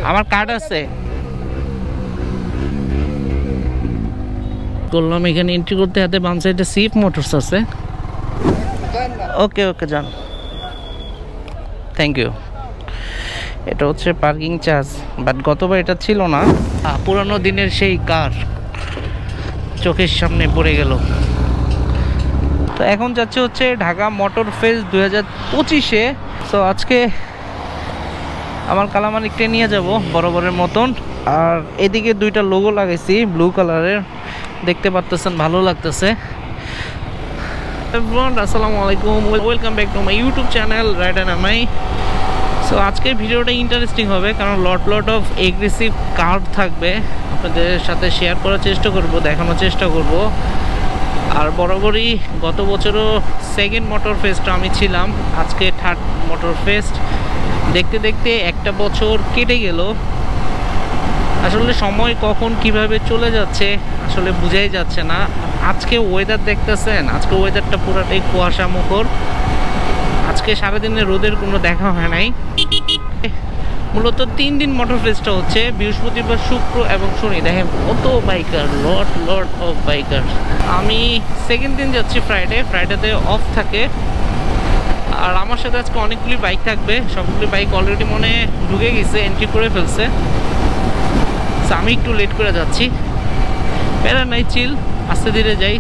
আমার কার্ড আছে। করলাম এখানে এন্ট্রি করতে, হাতে বাম সাইডে সিফ মোটরস আছে। ওকে ওকে যান, থ্যাংক ইউ। এটা হচ্ছে পার্কিং চার্জ, বাট গতবার এটা ছিল না। পুরানো দিনের সেই কার চোখের সামনে পড়ে গেল। তো এখন যাচ্ছে হচ্ছে ঢাকা মোটর ফেস্ট 2025-এ। সো আজকে আমার কালামানিকটা নিয়ে যাব বরাবরের মতন। আর এদিকে দুইটা লোগো লাগাইছি ব্লু কালারের, দেখতে পারতেছেন, ভালো লাগতেছে। আসসালামু আলাইকুম, welcome back to my YouTube channel ride and MI. So আজকের ভিডিওটা ইন্টারেস্টিং হবে, কারণ লট অফ এগ্রেসিভ কার থাকবে, আপনাদের সাথে শেয়ার করার চেষ্টা করব, দেখানোর চেষ্টা করব। আর বরাবরই গত বছরও সেকেন্ড মোটর ফেস্টে আমি ছিলাম, আজকে থার্ড মোটর ফেস্ট। দেখতে দেখতে একটা বছর কেটে গেল। আসলে সময় কখন কিভাবে চলে যাচ্ছে আসলে বুঝাই যাচ্ছে না। আজকে ওয়েদার দেখতেছেন, আজকে ওয়েদারটা পুরোটাই কুয়াশা মুখর। আজকে সারাদিনে রোদের কোনো দেখা হয় নাই। মূলত 3 দিন মোটর ফেস্টটা হচ্ছে, বৃহস্পতিবার, শুক্র এবং শনি। দেখেন কত বাইকার, লট অফ বাইকার। আমি সেকেন্ড দিন যাচ্ছি ফ্রাইডেতে অফ থাকে। আর আমার সাথে আজকে অনেকগুলি বাইক থাকবে, সবগুলি বাইক অলরেডি মনে ঢুকে গেছে, এন্ট্রি করে ফেলছে। আমি একটু লেট করে যাচ্ছি, প্যারা নাই, চিল, আস্তে ধীরে যাই।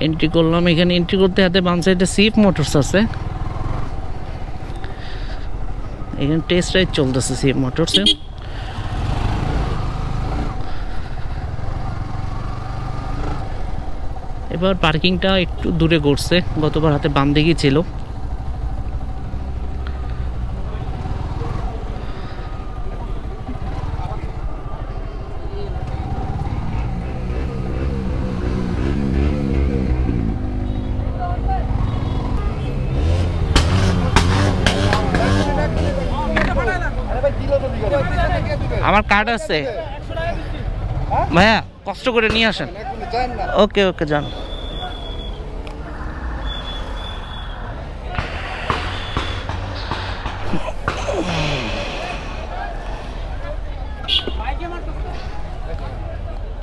এন্ট্রি করলাম, এখানে এন্ট্রি করতে হাতে বাম সাইডে সিফ মোটরস আছে। এখানে টেস্ট রাইড চলতেছে সিফ মোটরসে। এবার পার্কিংটা একটু দূরে করছে, গতবার হাতে বাম দিকেই ছিল। আমার কার্ড আছে ভাইয়া, কষ্ট করে নিয়ে আসেন। ওকে ওকে যান।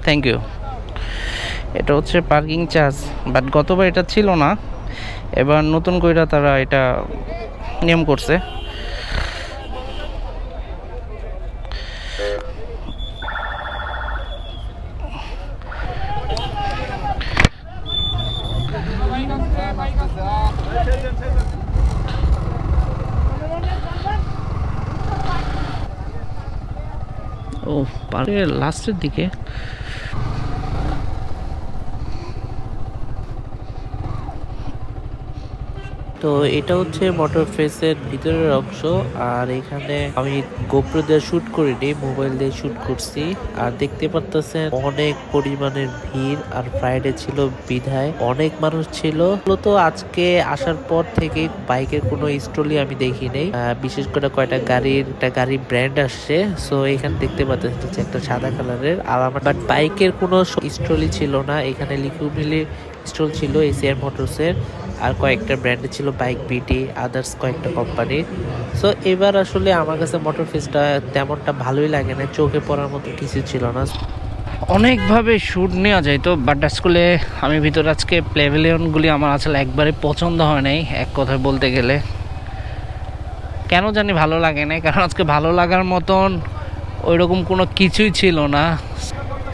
Thank you. এটা হচ্ছে পার্কিং চার্জ, বাট গতবার এটা ছিল না, এবার নতুন করে তারা এটা নিয়ম করছে। ও পার্কের লাস্টের দিকে। তো এটা হচ্ছে মোটর ফেস্টের ভিতরের অংশ। আর এখানে আমি গোপ্রো দিয়ে শুট করিনি, মোবাইল দিয়ে শুট করছি। আর দেখতে পারতেছেন অনেক পরিমাণের ভিড়, আর ফ্রাইডে ছিল বিধায় অনেক মানুষ ছিল। মূলত আজকে আসার পর থেকে বাইকের কোনো স্টলই আমি দেখি নেই, বিশেষ করে একটা গাড়ি ব্র্যান্ড আসছে। সো এখানে দেখতে পাচ্ছেন একটা সাদা কালারের, আর আমার বাট বাইকের কোনো স্টলই ছিল না। এখানে লিকুইডলি স্টল ছিল এসিআর মোটরসের, আর কয়েকটা ব্র্যান্ডে ছিল, বাইক বিটি, আদার্স কয়েকটা কোম্পানির। সো এবার আসলে আমার কাছে মোটর ফেস্টটা তেমনটা ভালোই লাগে না, চোখে পড়ার মতো কিছু ছিল না। অনেকভাবে শ্যুট নেওয়া যায় তো, বাট স্কুলে আমি ভিতরে আজকে প্যাভিলিয়নগুলি আমার আসলে একবারে পছন্দ হয় নাই, এক কথায় বলতে গেলে। কেন জানি ভালো লাগে নাই, কারণ আজকে ভালো লাগার মতন ওইরকম কোনো কিছুই ছিল না।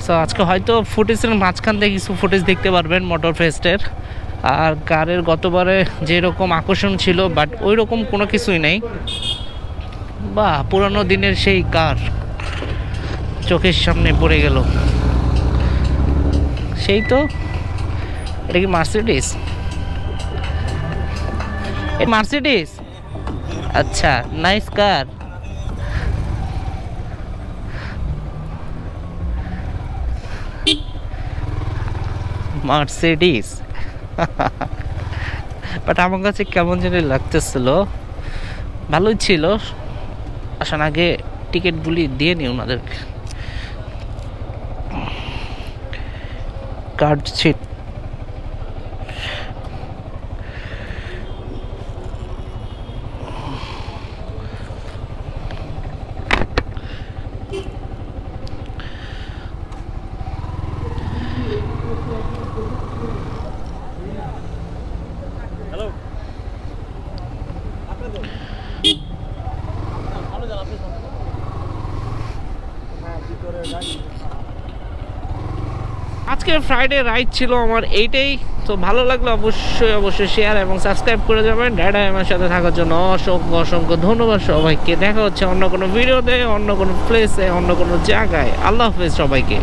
সো আজকে হয়তো ফুটেজের মাঝখান থেকে কিছু ফুটেজ দেখতে পারবেন মোটর ফেস্টের। আর কারের গতবারে যেরকম আকর্ষণ ছিল, বাট ওই রকম কোনো কিছুই নেই। বা পুরানো দিনের সেই কার চোখের সামনে পড়ে গেল। সেই তো, এটা কি মার্সিডিজ? মার্সিডিজ, আচ্ছা, নাইস কার। মার্সিডিজ বাট আমার কাছে কেমন জানি লাগতেছিল, ভালোই ছিল। আসার আগে টিকিটগুলি দিয়ে নি ওনাদেরকে। কাটছে। আজকে ফ্রাইডে রাইড ছিল আমার এইটাই। তো ভালো লাগলো অবশ্যই শেয়ার এবং সাবস্ক্রাইব করে যাবেন। ড্যাডা আমার সাথে থাকার জন্য অসংখ্য ধন্যবাদ সবাইকে। দেখা হচ্ছে অন্য কোনো ভিডিওতে, অন্য কোনো প্লেসে, অন্য কোনো জায়গায়। আল্লাহ হাফেজ সবাইকে।